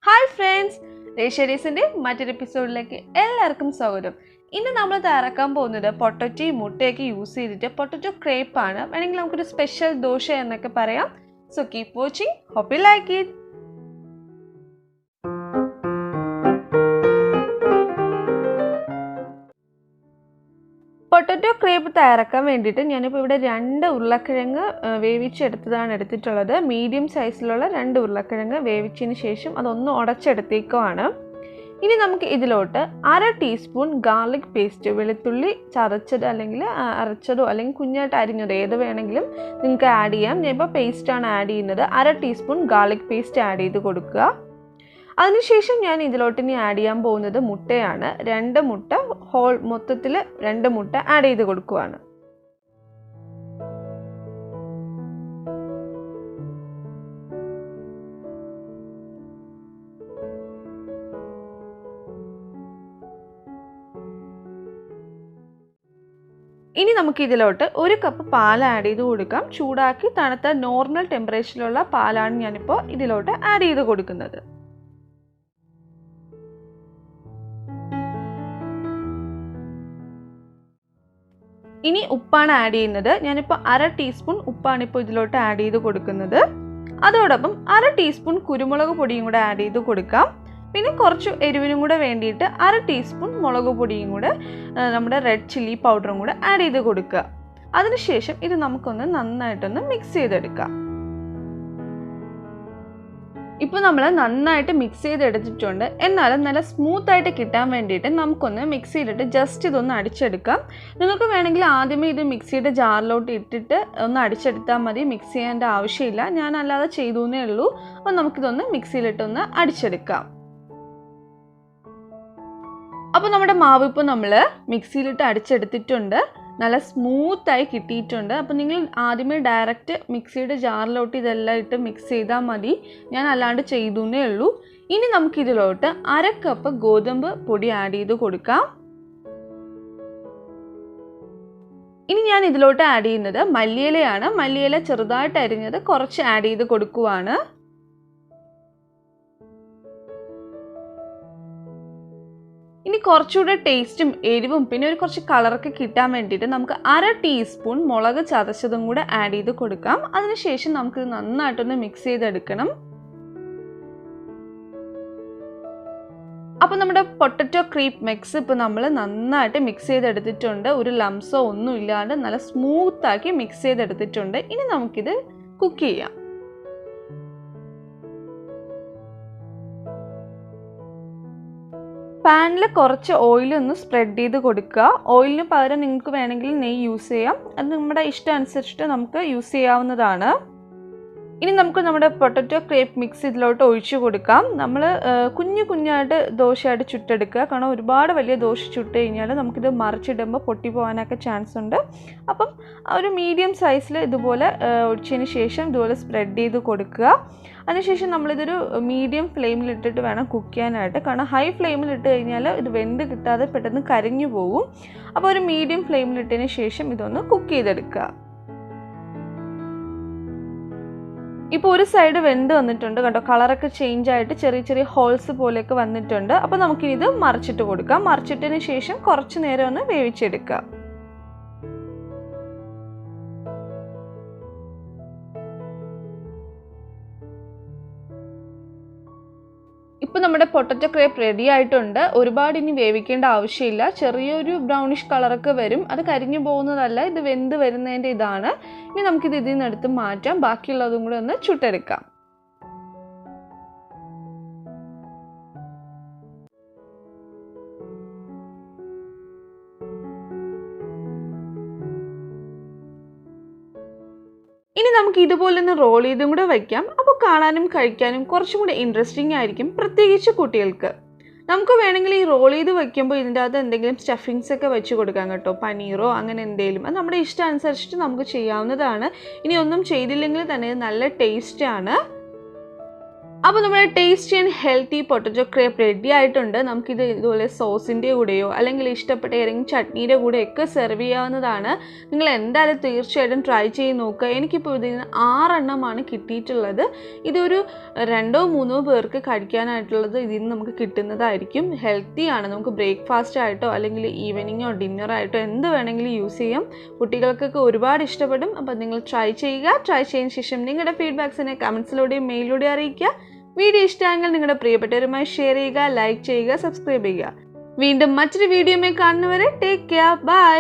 Hi friends, reshzideasന്റെ മറ്റൊരു എപ്പിസോഡിലേക്ക് എല്ലാവർക്കും സ്വാഗതം. ഇന്ന് നമ്മൾ തയ്യാറാക്കാൻ പോകുന്നത് പൊട്ടറ്റോയും മുട്ടയൊക്കെ യൂസ് ചെയ്തിട്ട് പൊട്ടറ്റോ ക്രേപ്പ് ആണ്. വേണമെങ്കിൽ നമുക്കൊരു സ്പെഷ്യൽ ദോശ എന്നൊക്കെ പറയാം. So keep watching. Hope you like it. Potato crepe തയ്യാറാക്കാൻ വേണ്ടിയിട്ട് ഞാനിപ്പോൾ ഇവിടെ 2 ഉരുളക്കിഴങ്ങ് വേവിച്ചെടുത്തതാണ് എടുത്തിട്ടുള്ളത്. മീഡിയം സൈസിലുള്ള 2 ഉരുളക്കിഴങ്ങ് വേവിച്ചതിന് ശേഷം അതൊന്ന് ഉടച്ചെടുത്തേക്കുവാണ്. ഇനി നമുക്ക് ഇതിലോട്ട് 1/2 ടീസ്പൂൺ ഗാർലിക് പേസ്റ്റ്, വെളുത്തുള്ളി ചതച്ചത് അല്ലെങ്കിൽ അരച്ചതോ അല്ലെങ്കിൽ കുഞ്ഞായിട്ട് അരിഞ്ഞതോ ഏത് വേണമെങ്കിലും നിങ്ങൾക്ക് ആഡ് ചെയ്യാം. ഞാനിപ്പോൾ പേസ്റ്റാണ് ആഡ് ചെയ്യുന്നത്. 1/2 ടീസ്പൂൺ ഗാർലിക് പേസ്റ്റ് ആഡ് ചെയ്ത് കൊടുക്കുക. അതിനുശേഷം ഞാൻ ഇതിലോട്ട് ഇനി ആഡ് ചെയ്യാൻ പോകുന്നത് മുട്ടയാണ്. 2 മുട്ട ഹോൾ മൊത്തത്തിൽ 2 മുട്ട ആഡ് ചെയ്ത് കൊടുക്കുവാണ്. ഇനി നമുക്ക് ഇതിലോട്ട് 1 കപ്പ് പാൽ ആഡ് ചെയ്ത് കൊടുക്കാം. ചൂടാക്കി തണുത്ത നോർമൽ ടെമ്പറേച്ചറിലുള്ള പാലാണ് ഞാനിപ്പോൾ ഇതിലോട്ട് ആഡ് ചെയ്ത് കൊടുക്കുന്നത്. ഇനി ഉപ്പാണ് ആഡ് ചെയ്യുന്നത്. ഞാനിപ്പോൾ 1/2 ടീസ്പൂൺ ഉപ്പാണ് ഇപ്പോൾ ഇതിലോട്ട് ആഡ് ചെയ്ത് കൊടുക്കുന്നത്. അതോടൊപ്പം 1/2 ടീസ്പൂൺ കുരുമുളക് പൊടിയും കൂടെ ആഡ് ചെയ്ത് കൊടുക്കാം. പിന്നെ കുറച്ച് എരിവിനും കൂടെ വേണ്ടിയിട്ട് 1/2 ടീസ്പൂൺ മുളക് പൊടിയും കൂടെ നമ്മുടെ റെഡ് ചില്ലി പൗഡറും കൂടെ ആഡ് ചെയ്ത് കൊടുക്കുക. അതിനുശേഷം ഇത് നമുക്കൊന്ന് നന്നായിട്ടൊന്ന് മിക്സ് ചെയ്തെടുക്കാം. ഇപ്പോൾ നമ്മൾ നന്നായിട്ട് മിക്സ് ചെയ്തെടുത്തിട്ടുണ്ട്. എന്നാലും നല്ല സ്മൂത്തായിട്ട് കിട്ടാൻ വേണ്ടിയിട്ട് നമുക്കൊന്ന് മിക്സിയിലിട്ട് ജസ്റ്റ് ഇതൊന്ന് അടിച്ചെടുക്കാം. നിങ്ങൾക്ക് വേണമെങ്കിൽ ആദ്യമേ ഇത് മിക്സിയുടെ ജാറിലോട്ട് ഇട്ടിട്ട് ഒന്ന് അടിച്ചെടുത്താൽ മതി. മിക്സ് ചെയ്യേണ്ട ആവശ്യമില്ല. ഞാൻ അല്ലാതെ ചെയ്തു എന്നേ ഉള്ളൂ. അപ്പോൾ നമുക്കിതൊന്ന് മിക്സിയിലിട്ടൊന്ന് അടിച്ചെടുക്കാം. അപ്പോൾ നമ്മുടെ മാവ് ഇപ്പോൾ നമ്മൾ മിക്സിയിലിട്ട് അടിച്ചെടുത്തിട്ടുണ്ട്. നല്ല സ്മൂത്തായി കിട്ടിയിട്ടുണ്ട്. അപ്പോൾ നിങ്ങൾ ആദ്യമേ ഡയറക്റ്റ് മിക്സിയുടെ ജാറിലോട്ട് ഇതെല്ലാം ഇട്ട് മിക്സ് ചെയ്താൽ മതി. ഞാൻ അല്ലാണ്ട് ചെയ്തു എന്നേ ഉള്ളൂ. ഇനി നമുക്കിതിലോട്ട് 1/2 കപ്പ് ഗോതമ്പ് പൊടി ആഡ് ചെയ്ത് കൊടുക്കാം. ഇനി ഞാൻ ഇതിലോട്ട് ആഡ് ചെയ്യുന്നത് മല്ലിയിലയാണ്. മല്ലിയില ചെറുതായിട്ട് അരിഞ്ഞത് കുറച്ച് ആഡ് ചെയ്ത് കൊടുക്കുവാണ്. ഇനി കുറച്ചുകൂടെ ടേസ്റ്റും എരിവും പിന്നെ ഒരു കുറച്ച് കളറൊക്കെ കിട്ടാൻ വേണ്ടിയിട്ട് നമുക്ക് 1/2 ടീസ്പൂൺ മുളക് ചതച്ചതും കൂടെ ആഡ് ചെയ്ത് കൊടുക്കാം. അതിനുശേഷം നമുക്കിത് നന്നായിട്ടൊന്ന് മിക്സ് ചെയ്തെടുക്കണം. അപ്പോൾ നമ്മുടെ പൊട്ടറ്റോ ക്രീപ്പ് മിക്സ് ഇപ്പോൾ നമ്മൾ നന്നായിട്ട് മിക്സ് ചെയ്തെടുത്തിട്ടുണ്ട്. ഒരു ലംസോ ഒന്നും ഇല്ലാണ്ട് നല്ല സ്മൂത്താക്കി മിക്സ് ചെയ്തെടുത്തിട്ടുണ്ട്. ഇനി നമുക്കിത് കുക്ക് ചെയ്യാം. പാനിൽ കുറച്ച് ഓയിൽ ഒന്ന് സ്പ്രെഡ് ചെയ്ത് കൊടുക്കുക. ഓയിലിന് പകരം നിങ്ങൾക്ക് വേണമെങ്കിൽ നെയ്യ് യൂസ് ചെയ്യാം. അത് നമ്മുടെ ഇഷ്ടം അനുസരിച്ചിട്ട് നമുക്ക് യൂസ് ചെയ്യാവുന്നതാണ്. ഇനി നമുക്ക് നമ്മുടെ പൊട്ടറ്റോ ക്രേപ്പ് മിക്സ് ഇതിലോട്ട് ഒഴിച്ചു കൊടുക്കാം. നമ്മൾ കുഞ്ഞായിട്ട് ദോശയായിട്ട് ചുട്ടെടുക്കുക. കാരണം ഒരുപാട് വലിയ ദോശ ചുട്ട് കഴിഞ്ഞാൽ നമുക്കിത് മറിച്ചിടുമ്പോൾ പൊട്ടിപ്പോകാനൊക്കെ ചാൻസ് ഉണ്ട്. അപ്പം ഒരു മീഡിയം സൈസിൽ ഇതുപോലെ ഒഴിച്ചതിന് ശേഷം ഇതുപോലെ സ്പ്രെഡ് ചെയ്ത് കൊടുക്കുക. അതിനുശേഷം നമ്മളിതൊരു മീഡിയം ഫ്ലെയിമിലിട്ടിട്ട് വേണം കുക്ക് ചെയ്യാനായിട്ട്. കാരണം ഹൈ ഫ്ലെയിമിലിട്ട് കഴിഞ്ഞാൽ ഇത് വെന്ത് കിട്ടാതെ പെട്ടെന്ന് കരിഞ്ഞു പോകും. അപ്പോൾ ഒരു മീഡിയം ഫ്ലെയിമിലിട്ടതിന് ശേഷം ഇതൊന്ന് കുക്ക് ചെയ്തെടുക്കുക. ഇപ്പോൾ ഒരു സൈഡ് വെന്ത് വന്നിട്ടുണ്ട് കേട്ടോ. കളറൊക്കെ ചേഞ്ച് ആയിട്ട് ചെറിയ ഹോൾസ് പോലെയൊക്കെ വന്നിട്ടുണ്ട്. അപ്പോൾ നമുക്കിത് മറിച്ചിട്ട് കൊടുക്കാം. മറിച്ചിട്ടതിന് ശേഷം കുറച്ച് നേരം ഒന്ന് വേവിച്ചെടുക്കാം. ഇപ്പോൾ നമ്മുടെ പൊട്ടറ്റോ ക്രേപ്പ് റെഡി ആയിട്ടുണ്ട്. ഒരുപാട് ഇനി വേവിക്കേണ്ട ആവശ്യമില്ല. ചെറിയൊരു ബ്രൗണിഷ് കളറൊക്കെ വരും. അത് കരിഞ്ഞു പോകുന്നതല്ല, ഇത് വെന്ത് വരുന്നതിൻ്റെ ഇതാണ്. ഇനി നമുക്കിത് ഇതിൽ നിന്ന് എടുത്ത് മാറ്റാം. ബാക്കിയുള്ളതും കൂടെ ഒന്ന് ചുട്ടെടുക്കാം. ഇനി നമുക്ക് ഇതുപോലെ ഒന്ന് റോൾ ചെയ്തും കൂടെ വയ്ക്കാം. അപ്പോൾ കാണാനും കഴിക്കാനും കുറച്ചും കൂടെ ഇൻട്രസ്റ്റിംഗ് ആയിരിക്കും, പ്രത്യേകിച്ച് കുട്ടികൾക്ക്. നമുക്ക് വേണമെങ്കിൽ ഈ റോൾ ചെയ്ത് വയ്ക്കുമ്പോൾ ഇതിൻ്റെ അകത്ത് എന്തെങ്കിലും സ്റ്റഫിങ്സ് ഒക്കെ വെച്ച് കൊടുക്കാം കേട്ടോ. പനീറോ അങ്ങനെ എന്തെങ്കിലും. അത് നമ്മുടെ ഇഷ്ടം അനുസരിച്ചിട്ട് നമുക്ക് ചെയ്യാവുന്നതാണ്. ഇനി ഒന്നും ചെയ്തില്ലെങ്കിൽ തന്നെ നല്ല ടേസ്റ്റാണ്. അപ്പോൾ നമ്മുടെ tasty and healthy potato crepe ready ആയിട്ടുണ്ട്. നമുക്കിത് ഇതുപോലെ സോസിൻ്റെ കൂടെയോ അല്ലെങ്കിൽ ഇഷ്ടപ്പെട്ട ഏതെങ്കിലും ചട്നിയുടെ കൂടെയൊക്കെ സെർവ് ചെയ്യാവുന്നതാണ്. നിങ്ങൾ എന്തായാലും തീർച്ചയായിട്ടും ട്രൈ ചെയ്ത് നോക്കുക. എനിക്കിപ്പോൾ ഇതിൽ നിന്ന് 6 എണ്ണമാണ് കിട്ടിയിട്ടുള്ളത്. ഇതൊരു 2-3 പേർക്ക് കഴിക്കാനായിട്ടുള്ളത് ഇതിൽ നിന്ന് നമുക്ക് കിട്ടുന്നതായിരിക്കും. ഹെൽത്തിയാണ്. നമുക്ക് ബ്രേക്ക്ഫാസ്റ്റ് ആയിട്ടോ അല്ലെങ്കിൽ ഈവനിങ്ങോ ഡിന്നറായിട്ടോ എന്ത് വേണമെങ്കിലും യൂസ് ചെയ്യാം. കുട്ടികൾക്കൊക്കെ ഒരുപാട് ഇഷ്ടപ്പെടും. അപ്പോൾ നിങ്ങൾ ട്രൈ ചെയ്യുക. ട്രൈ ചെയ്തതിന് ശേഷം നിങ്ങളുടെ ഫീഡ്ബാക്സിനെ കമൻസിലൂടെയും മെയിലിലൂടെയും അറിയിക്കുക. വീഡിയോ ഇഷ്ടമെങ്കിൽ നിങ്ങളുടെ പ്രിയപ്പെട്ടവരുമായി ഷെയർ ചെയ്യുക, ലൈക്ക് ചെയ്യുക, സബ്സ്ക്രൈബ് ചെയ്യുക. വീണ്ടും മറ്റൊരു വീഡിയോയുമായി കാണുന്നവരെ ടേക്ക് കെയർ. ബൈ.